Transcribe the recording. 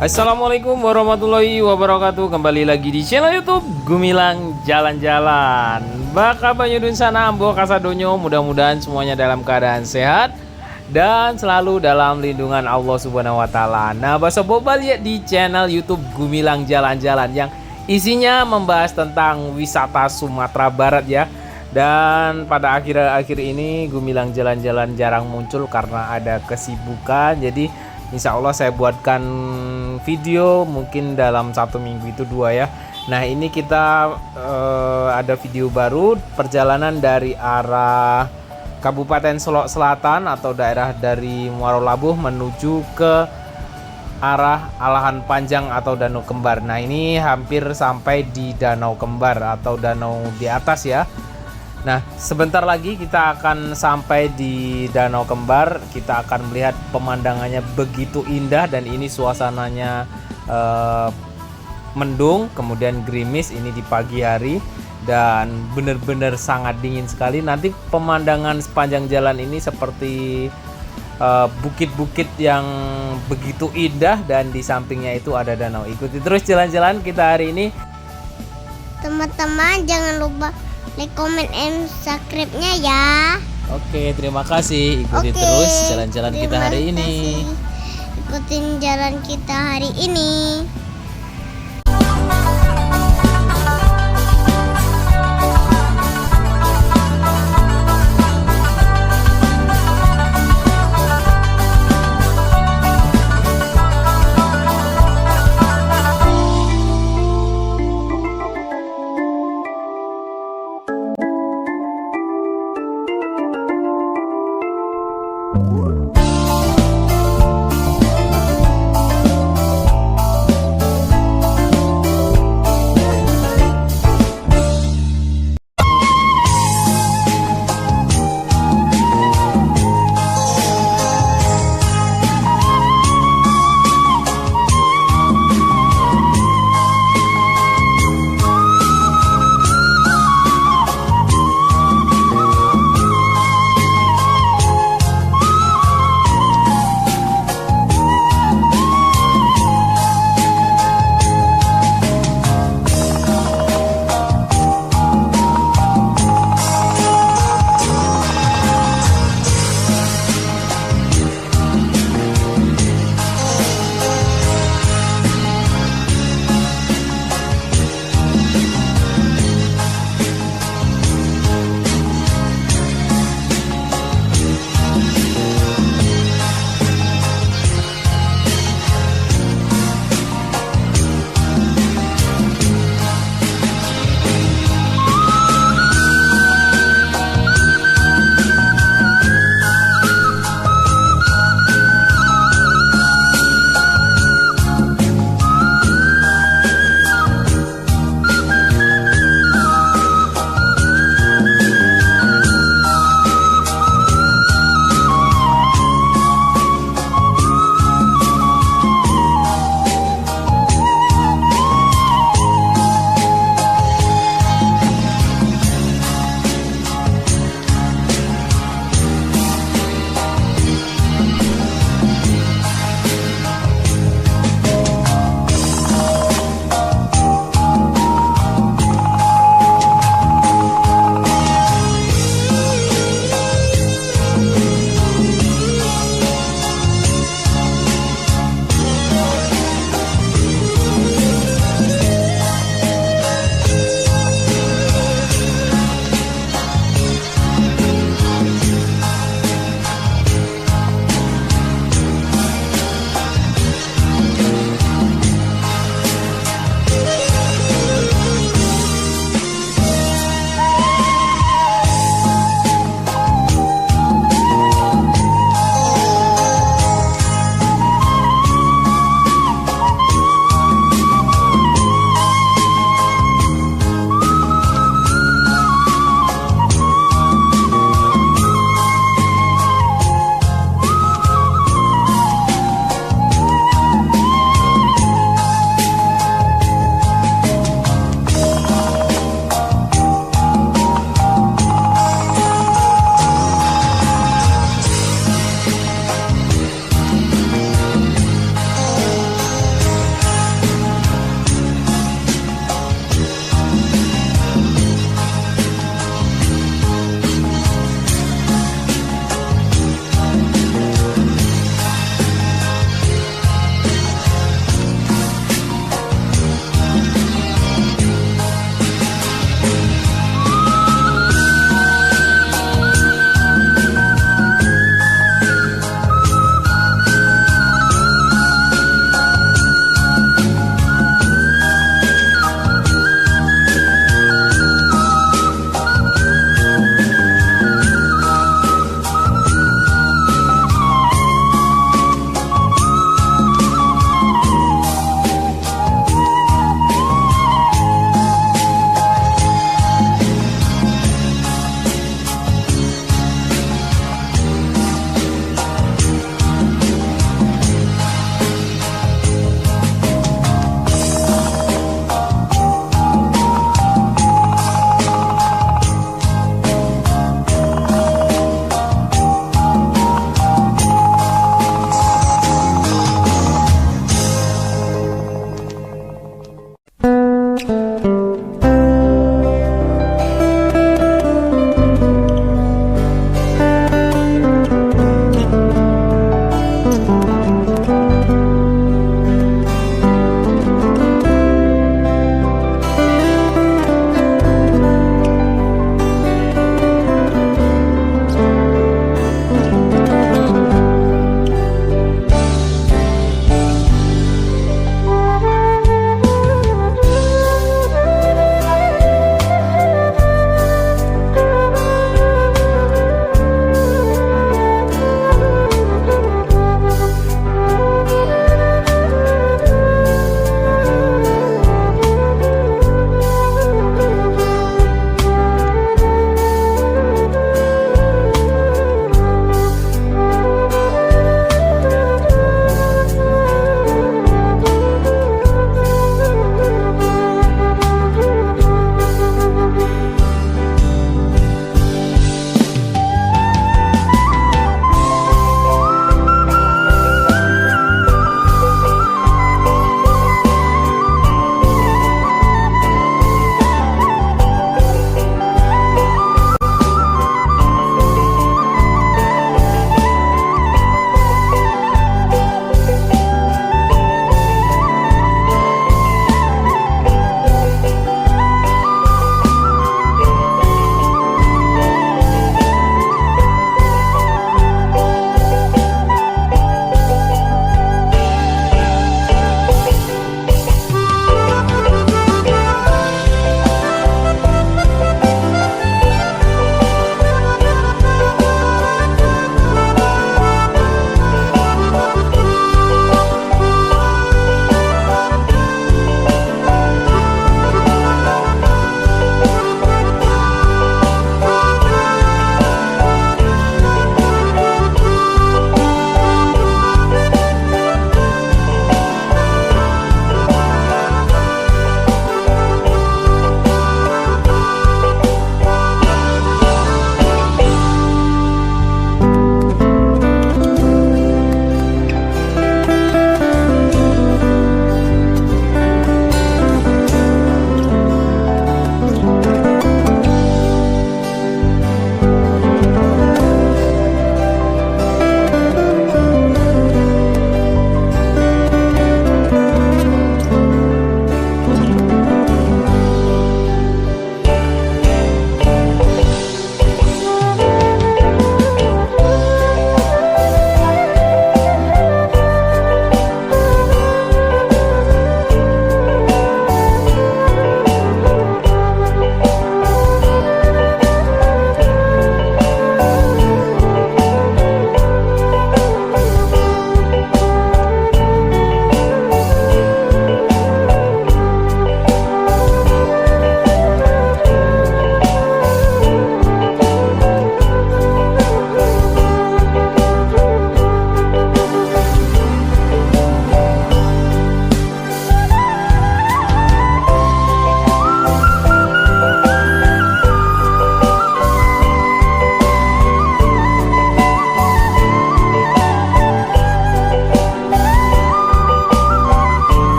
Assalamualaikum warahmatullahi wabarakatuh. Kembali lagi di channel YouTube Gumilang Jalan-Jalan. Baka banyudun sana ambo kasadonyo. Mudah-mudahan semuanya dalam keadaan sehat dan selalu dalam lindungan Allah Subhanahu wa taala. Nah, Baso Boba lihat di channel YouTube Gumilang Jalan-Jalan yang isinya membahas tentang wisata Sumatera Barat ya. Dan pada akhir-akhir ini Gumilang Jalan-Jalan jarang muncul karena ada kesibukan. Jadi insya Allah saya buatkan video mungkin dalam 1 minggu itu 2 ya. Nah ini kita ada video baru perjalanan dari arah Kabupaten Solok Selatan atau daerah dari Muaro Labuh menuju ke arah Alahan Panjang atau Danau Kembar. Nah ini hampir sampai di Danau Kembar atau danau di atas ya. Nah, sebentar lagi kita akan sampai di Danau Kembar. Kita akan melihat pemandangannya begitu indah dan ini suasananya mendung, kemudian gerimis ini di pagi hari dan benar-benar sangat dingin sekali. Nanti pemandangan sepanjang jalan ini seperti bukit-bukit yang begitu indah dan di sampingnya itu ada danau. Ikuti terus jalan-jalan kita hari ini. Teman-teman jangan lupa like, comment, and subscribe-nya ya. Oke, terima kasih. Ikuti terus jalan-jalan kita hari ini. Ikutin jalan kita hari ini.